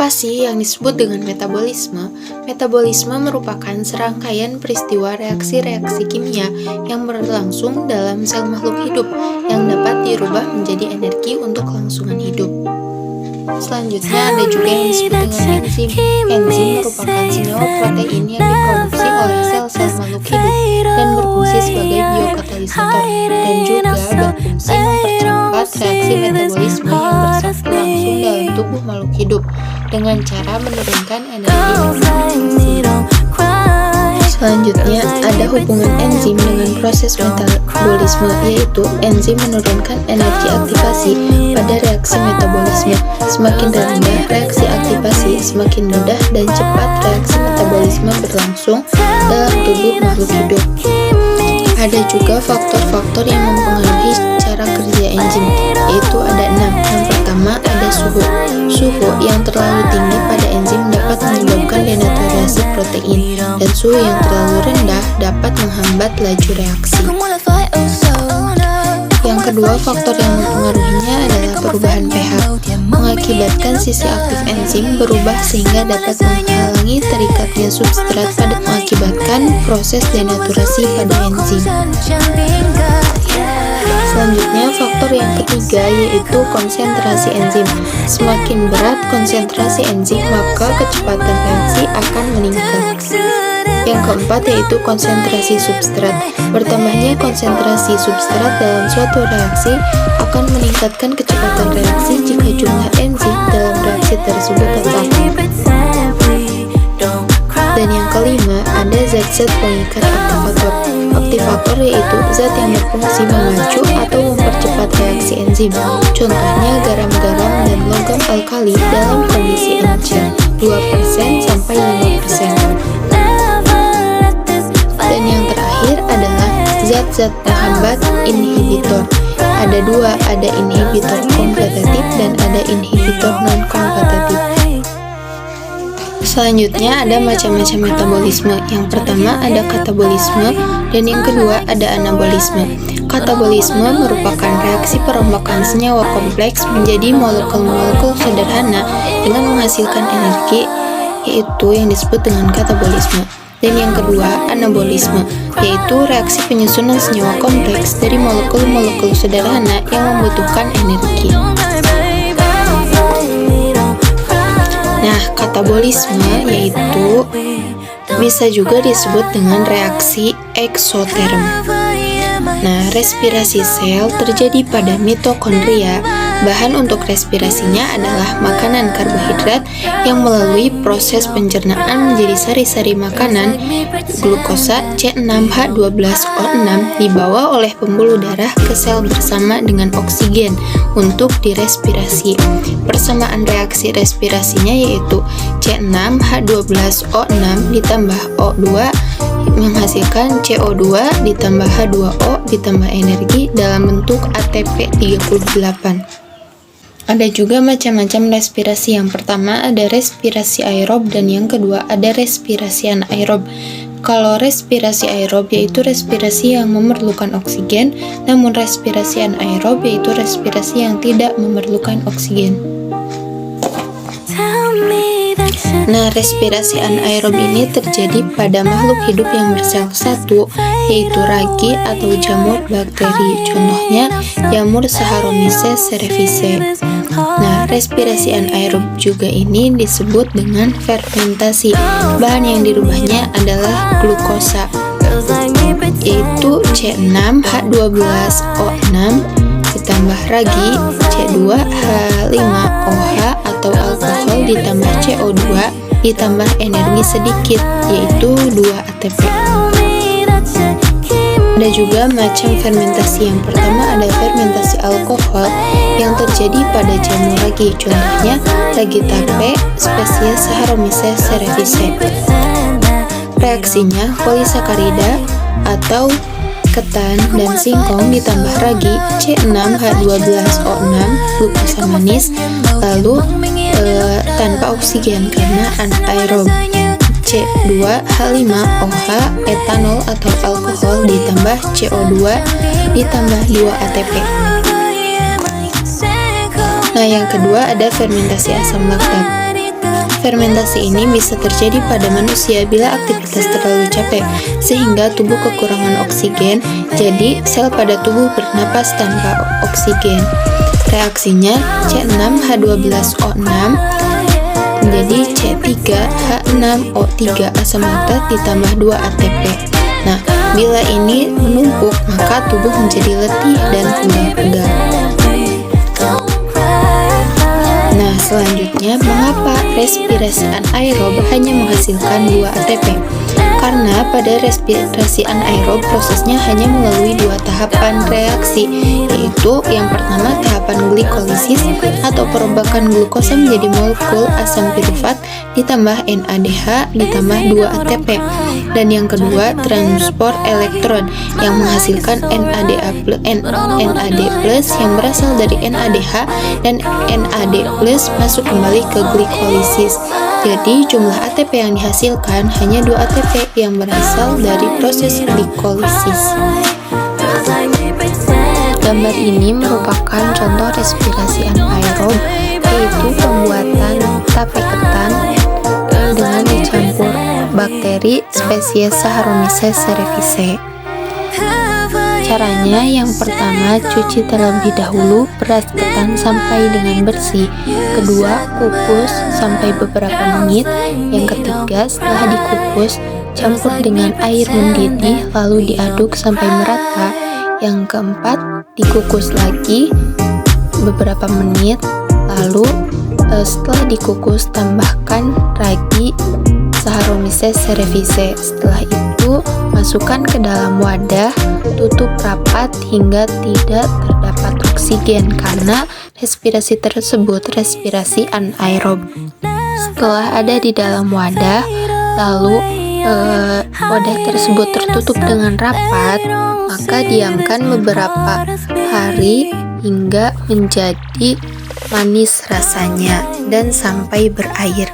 Apa sih yang disebut dengan metabolisme? Metabolisme merupakan serangkaian peristiwa reaksi-reaksi kimia yang berlangsung dalam sel makhluk hidup yang dapat dirubah menjadi energi untuk kelangsungan hidup. Selanjutnya ada juga yang disebut dengan enzim. Enzim merupakan senyawa protein yang diproduksi oleh sel-sel makhluk hidup dan berfungsi sebagai biokatalisator dan juga berfungsi mempercepat reaksi metabolisme yang berlangsung dalam tubuh makhluk hidup dengan cara menurunkan energi oksigenasi. Selanjutnya ada hubungan enzim dengan proses metabolisme, yaitu enzim menurunkan energi aktivasi pada reaksi metabolisme. Semakin rendah reaksi aktivasi, semakin mudah dan cepat reaksi metabolisme berlangsung dalam tubuh makhluk hidup. Ada juga faktor-faktor yang mempengaruhi cara kerja enzim, yaitu ada 6. Yang pertama ada suhu. Suhu yang terlalu tinggi pada enzim dapat menyebabkan denaturasi protein, dan suhu yang terlalu rendah dapat menghambat laju reaksi. Yang kedua, faktor yang mempengaruhinya adalah perubahan pH, mengakibatkan sisi aktif enzim berubah sehingga dapat menghalangi terikatnya substrat pada mengakibatkan proses denaturasi pada enzim. Selanjutnya, faktor yang ketiga yaitu konsentrasi enzim. Semakin berat konsentrasi enzim, maka kecepatan reaksi akan meningkat. Yang keempat yaitu konsentrasi substrat. Bertambahnya konsentrasi substrat dalam suatu reaksi akan meningkatkan kecepatan reaksi jika jumlah enzim dalam reaksi tersebut tetap. Dan yang kelima, ada zat-zat pengikat aktivator. Aktivator yaitu zat yang berfungsi memacu atau mempercepat reaksi enzim. Contohnya garam-garam dan logam alkali dalam kondisi encer 2% sampai 5%. Dan yang terakhir adalah zat-zat penghambat inhibitor. Ada dua, ada inhibitor kompetitif dan ada inhibitor non-kompetitif. Selanjutnya ada macam-macam metabolisme. Yang pertama ada katabolisme dan yang kedua ada anabolisme. Katabolisme merupakan reaksi perombakan senyawa kompleks menjadi molekul-molekul sederhana dengan menghasilkan energi, yaitu yang disebut dengan katabolisme. Dan yang kedua, anabolisme, yaitu reaksi penyusunan senyawa kompleks dari molekul-molekul sederhana yang membutuhkan energi. Nah, katabolisme yaitu bisa juga disebut dengan reaksi eksoterm. Nah, respirasi sel terjadi pada mitokondria. Bahan untuk respirasinya adalah makanan karbohidrat yang melalui proses pencernaan menjadi sari-sari makanan glukosa C6H12O6 dibawa oleh pembuluh darah ke sel bersama dengan oksigen untuk direspirasi. Persamaan reaksi respirasinya yaitu C6H12O6 ditambah O2 menghasilkan CO2 ditambah H2O ditambah energi dalam bentuk ATP 38. Ada juga macam-macam respirasi. Yang pertama ada respirasi aerob dan yang kedua ada respirasi anaerob. Kalau respirasi aerob yaitu respirasi yang memerlukan oksigen, namun respirasi anaerob yaitu respirasi yang tidak memerlukan oksigen. Nah, respirasi anaerob ini terjadi pada makhluk hidup yang bersel satu, yaitu ragi atau jamur bakteri. Contohnya, jamur Saccharomyces cerevisiae. Nah, respirasi anaerob juga ini disebut dengan fermentasi. Bahan yang dirubahnya adalah glukosa, yaitu C6H12O6 ditambah ragi C2H5OH atau alkohol ditambah CO2 ditambah energi sedikit yaitu 2 ATP. Ada juga macam fermentasi. Yang pertama ada fermentasi alkohol yang terjadi pada jamur ragi. Contohnya ragi tape spesies Saccharomyces cerevisiae. Reaksinya polisakarida atau ketan dan singkong ditambah ragi C6H12O6 glukosa manis lalu tanpa oksigen karena anaerob C2H5OH etanol atau alkohol ditambah CO2 ditambah 2 ATP. Nah, yang kedua ada fermentasi asam laktat. Fermentasi ini bisa terjadi pada manusia bila aktivitas terlalu capek, sehingga tubuh kekurangan oksigen, jadi sel pada tubuh bernapas tanpa oksigen. Reaksinya C6H12O6 menjadi C3H6O3 asam laktat ditambah 2 ATP. Nah, bila ini menumpuk, maka tubuh menjadi letih dan pegal-pegal. Nah, selanjutnya, mengapa respirasi anaerob hanya menghasilkan 2 ATP? Karena pada respirasi anaerob prosesnya hanya melalui 2 tahapan reaksi, yaitu yang pertama tahapan glikolisis atau perubahan glukosa menjadi molekul asam pirufat ditambah NADH ditambah 2 ATP, dan yang kedua transport elektron yang menghasilkan NAD+ yang berasal dari NADH dan NAD+ masuk kembali ke glikolisis. Jadi jumlah ATP yang dihasilkan hanya 2 ATP yang berasal dari proses glikolisis. Gambar ini merupakan contoh respirasi anaerob, yaitu pembuatan tape ketan dengan dicampur bakteri spesies Saccharomyces cerevisiae. Caranya, yang pertama, cuci terlebih dahulu beras ketan sampai dengan bersih. Kedua, kukus sampai beberapa menit. Yang ketiga, setelah dikukus, campur dengan air mendidih lalu diaduk sampai merata. Yang keempat, dikukus lagi beberapa menit, lalu setelah dikukus tambahkan lagi Saccharomyces cerevisiae. Setelah itu masukkan ke dalam wadah, tutup rapat hingga tidak terdapat oksigen karena respirasi tersebut respirasi anaerob. Setelah ada di dalam wadah, lalu wadah tersebut tertutup dengan rapat, maka diamkan beberapa hari hingga menjadi manis rasanya dan sampai berair.